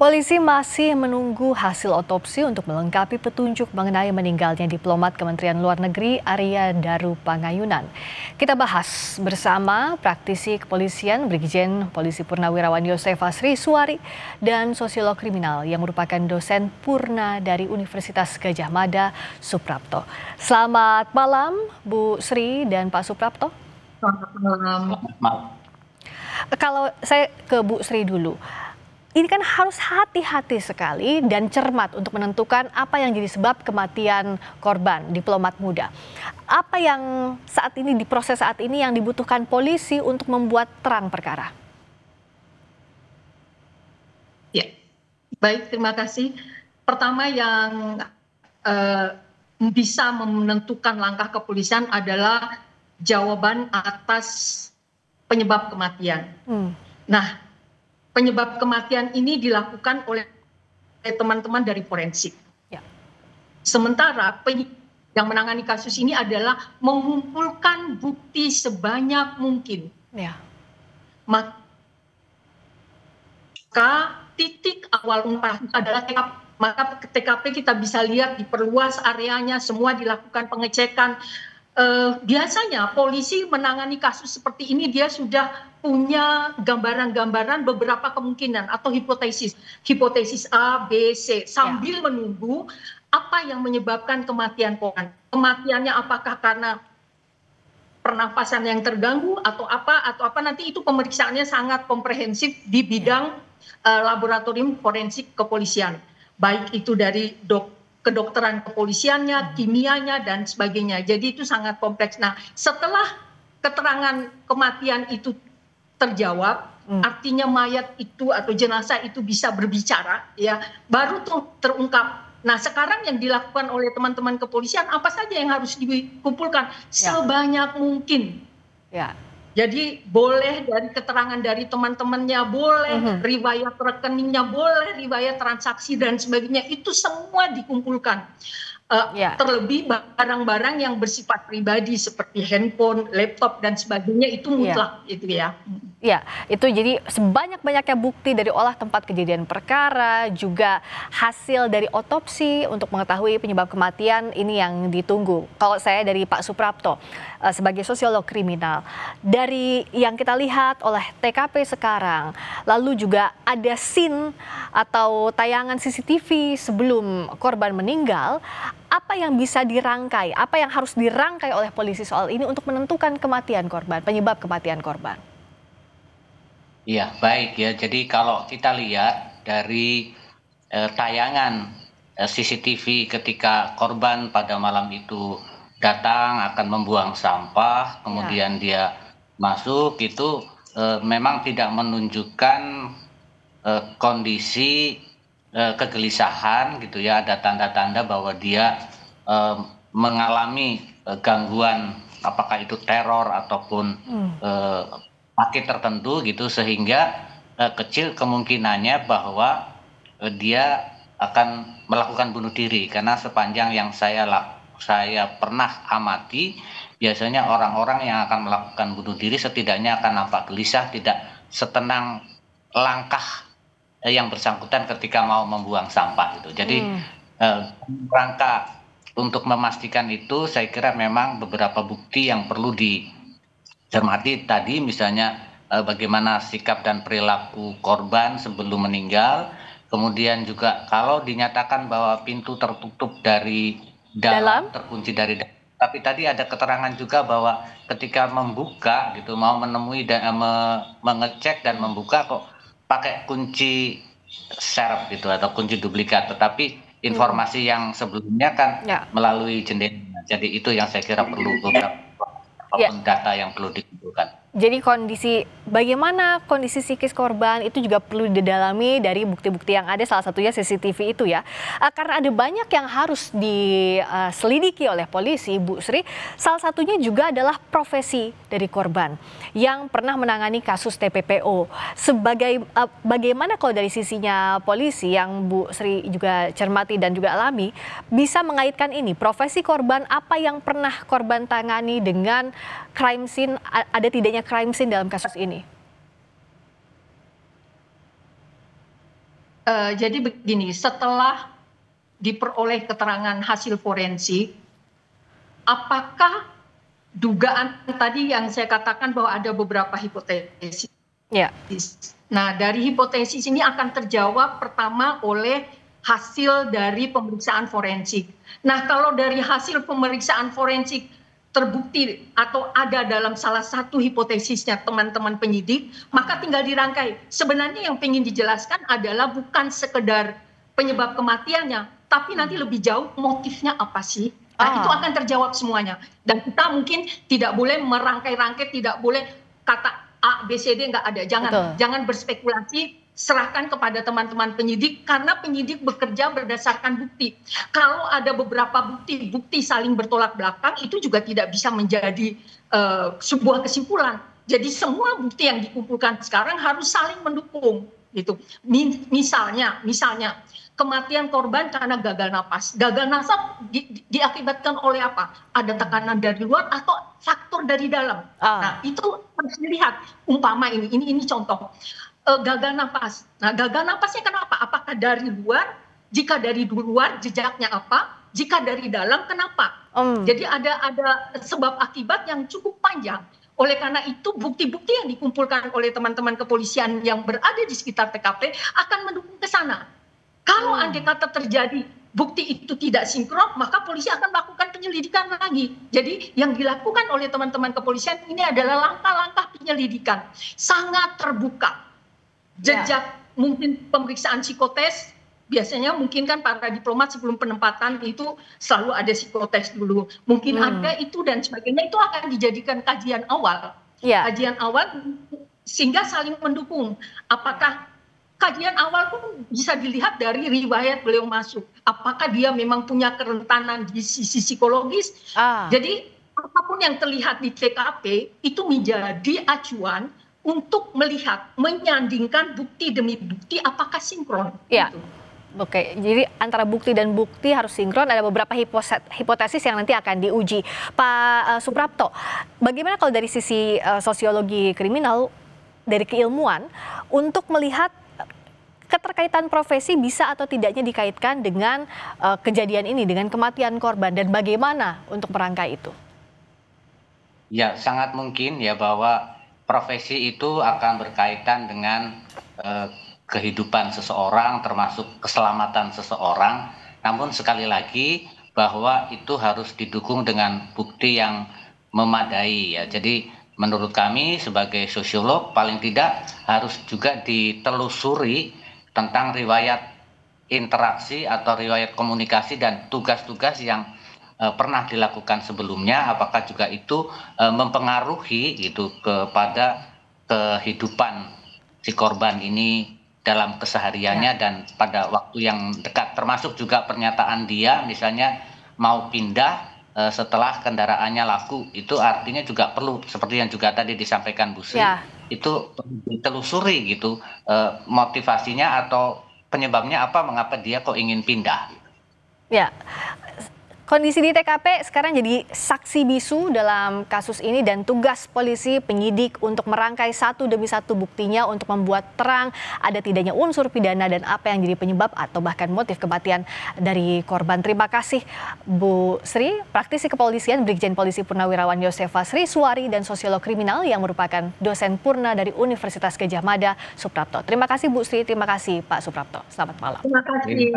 Polisi masih menunggu hasil otopsi untuk melengkapi petunjuk mengenai meninggalnya diplomat Kementerian Luar Negeri Arya Daru Pangayunan. Kita bahas bersama praktisi kepolisian Brigjen Polisi Purnawirawan Yosef Asri Suari dan sosiolog kriminal yang merupakan dosen Purna dari Universitas Gadjah Mada, Suprapto. Selamat malam Bu Sri dan Pak Suprapto. Selamat malam. Kalau saya ke Bu Sri dulu. Ini kan harus hati-hati sekali dan cermat untuk menentukan apa yang jadi sebab kematian korban diplomat muda. Apa yang saat ini di proses saat ini yang dibutuhkan polisi untuk membuat terang perkara? Ya, baik, terima kasih. Pertama yang bisa menentukan langkah kepolisian adalah jawaban atas penyebab kematian. Nah, penyebab kematian ini dilakukan oleh teman-teman dari forensik. Ya. Sementara yang menangani kasus ini adalah mengumpulkan bukti sebanyak mungkin. Ya. Maka titik awal adalah TKP. Maka TKP kita bisa lihat diperluas areanya, semua dilakukan pengecekan. Biasanya polisi menangani kasus seperti ini dia sudah punya gambaran-gambaran beberapa kemungkinan atau hipotesis A, B, C sambil menunggu apa yang menyebabkan kematian korban. Kematiannya apakah karena pernapasan yang terganggu atau apa nanti itu pemeriksaannya sangat komprehensif di bidang laboratorium forensik kepolisian. Baik itu dari kedokteran kepolisiannya, kimianya, dan sebagainya. Jadi itu sangat kompleks. Nah, setelah keterangan kematian itu terjawab, artinya mayat itu atau jenazah itu bisa berbicara, ya, baru tuh terungkap. Nah, sekarang yang dilakukan oleh teman-teman kepolisian, apa saja yang harus dikumpulkan? Sebanyak mungkin. Ya. Jadi boleh dari keterangan dari teman-temannya, boleh riwayat rekeningnya, boleh riwayat transaksi dan sebagainya, itu semua dikumpulkan. Terlebih barang-barang yang bersifat pribadi seperti handphone, laptop dan sebagainya itu mutlak itu ya. Ya, itu jadi sebanyak-banyaknya bukti dari olah tempat kejadian perkara, juga hasil dari otopsi untuk mengetahui penyebab kematian ini yang ditunggu. Kalau saya dari Pak Suprapto sebagai sosiolog kriminal, dari yang kita lihat oleh TKP sekarang, lalu juga ada scene atau tayangan CCTV sebelum korban meninggal, apa yang bisa dirangkai, apa yang harus dirangkai oleh polisi soal ini untuk menentukan kematian korban, penyebab kematian korban? Iya, baik ya. Jadi kalau kita lihat dari tayangan CCTV ketika korban pada malam itu datang akan membuang sampah, kemudian dia masuk, itu memang tidak menunjukkan kondisi kegelisahan gitu ya. Ada tanda-tanda bahwa dia mengalami gangguan, apakah itu teror ataupun sakit tertentu gitu, sehingga kecil kemungkinannya bahwa dia akan melakukan bunuh diri, karena sepanjang yang saya pernah amati, biasanya orang-orang yang akan melakukan bunuh diri setidaknya akan nampak gelisah, tidak setenang langkah yang bersangkutan ketika mau membuang sampah gitu. Jadi rangka untuk memastikan itu, saya kira memang beberapa bukti yang perlu cermati tadi, misalnya bagaimana sikap dan perilaku korban sebelum meninggal, kemudian juga kalau dinyatakan bahwa pintu tertutup dari dalam, terkunci dari dalam, tapi tadi ada keterangan juga bahwa ketika membuka gitu, mau menemui dan mengecek dan membuka kok pakai kunci serep gitu atau kunci duplikat, tetapi informasi yang sebelumnya kan melalui jendela. Jadi itu yang saya kira perlu beberapa data yang perlu dikumpulkan. Jadi bagaimana kondisi psikis korban itu juga perlu didalami dari bukti-bukti yang ada, salah satunya CCTV itu ya. Karena ada banyak yang harus diselidiki oleh polisi, Bu Sri. Salah satunya juga adalah profesi dari korban yang pernah menangani kasus TPPO. Bagaimana kalau dari sisinya polisi yang Bu Sri juga cermati dan juga alami, bisa mengaitkan ini, profesi korban apa yang pernah korban tangani dengan crime scene, ada tidaknya crime scene dalam kasus ini? Jadi begini, setelah diperoleh keterangan hasil forensik, apakah dugaan tadi yang saya katakan bahwa ada beberapa hipotesis. Ya. Nah, dari hipotesis ini akan terjawab pertama oleh hasil dari pemeriksaan forensik. Nah, kalau dari hasil pemeriksaan forensik terbukti atau ada dalam salah satu hipotesisnya teman-teman penyidik, maka tinggal dirangkai. Sebenarnya yang ingin dijelaskan adalah bukan sekedar penyebab kematiannya, tapi nanti lebih jauh motifnya apa sih? Nah, itu akan terjawab semuanya. Dan kita mungkin tidak boleh merangkai-rangkai, tidak boleh kata A, B, C, D, nggak ada. Jangan berspekulasi, serahkan kepada teman-teman penyidik, karena penyidik bekerja berdasarkan bukti. Kalau ada beberapa bukti saling bertolak belakang, itu juga tidak bisa menjadi sebuah kesimpulan. Jadi semua bukti yang dikumpulkan sekarang harus saling mendukung. Gitu. Misalnya kematian korban karena gagal napas. Gagal napas diakibatkan oleh apa? Ada tekanan dari luar atau faktor dari dalam. Nah, itu harus dilihat. Umpama ini contoh. Gagal napas. Nah, gagal napasnya kenapa? Apakah dari luar? Jika dari luar, jejaknya apa? Jika dari dalam, kenapa? Jadi ada sebab akibat yang cukup panjang. Oleh karena itu, bukti-bukti yang dikumpulkan oleh teman-teman kepolisian yang berada di sekitar TKP akan mendukung ke sana. Kalau andai kata terjadi bukti itu tidak sinkron, maka polisi akan melakukan penyelidikan lagi. Jadi yang dilakukan oleh teman-teman kepolisian ini adalah langkah-langkah penyelidikan. Sangat terbuka. Jejak mungkin pemeriksaan psikotes, biasanya mungkin kan para diplomat sebelum penempatan itu selalu ada psikotes dulu. Mungkin ada itu dan sebagainya, itu akan dijadikan kajian awal. Kajian awal sehingga saling mendukung. Apakah kajian awal pun bisa dilihat dari riwayat beliau masuk. Apakah dia memang punya kerentanan di sisi psikologis. Jadi apapun yang terlihat di TKP itu menjadi acuan untuk melihat, menyandingkan bukti demi bukti apakah sinkron. Gitu. Oke, jadi antara bukti dan bukti harus sinkron, ada beberapa hipotesis yang nanti akan diuji. Pak Suprapto, bagaimana kalau dari sisi sosiologi kriminal, dari keilmuan, untuk melihat keterkaitan profesi bisa atau tidaknya dikaitkan dengan kejadian ini, dengan kematian korban, dan bagaimana untuk merangkai itu? Ya, sangat mungkin ya bahwa profesi itu akan berkaitan dengan kehidupan seseorang, termasuk keselamatan seseorang. Namun sekali lagi bahwa itu harus didukung dengan bukti yang memadai ya. Jadi menurut kami sebagai sosiolog paling tidak harus juga ditelusuri tentang riwayat interaksi atau riwayat komunikasi dan tugas-tugas yang pernah dilakukan sebelumnya, apakah juga itu mempengaruhi gitu kepada kehidupan si korban ini dalam kesehariannya dan pada waktu yang dekat, termasuk juga pernyataan dia misalnya mau pindah setelah kendaraannya laku, itu artinya juga perlu seperti yang juga tadi disampaikan Bu Sri, itu ditelusuri gitu motivasinya atau penyebabnya apa, mengapa dia kok ingin pindah. Ya. Kondisi di TKP sekarang jadi saksi bisu dalam kasus ini dan tugas polisi penyidik untuk merangkai satu demi satu buktinya untuk membuat terang ada tidaknya unsur pidana dan apa yang jadi penyebab atau bahkan motif kematian dari korban. Terima kasih Bu Sri, praktisi kepolisian Brigjen Polisi Purnawirawan Yosefa Sri Suwari dan sosiolog kriminal yang merupakan dosen Purna dari Universitas Gadjah Mada, Suprapto. Terima kasih Bu Sri, terima kasih Pak Suprapto. Selamat malam. Terima kasih.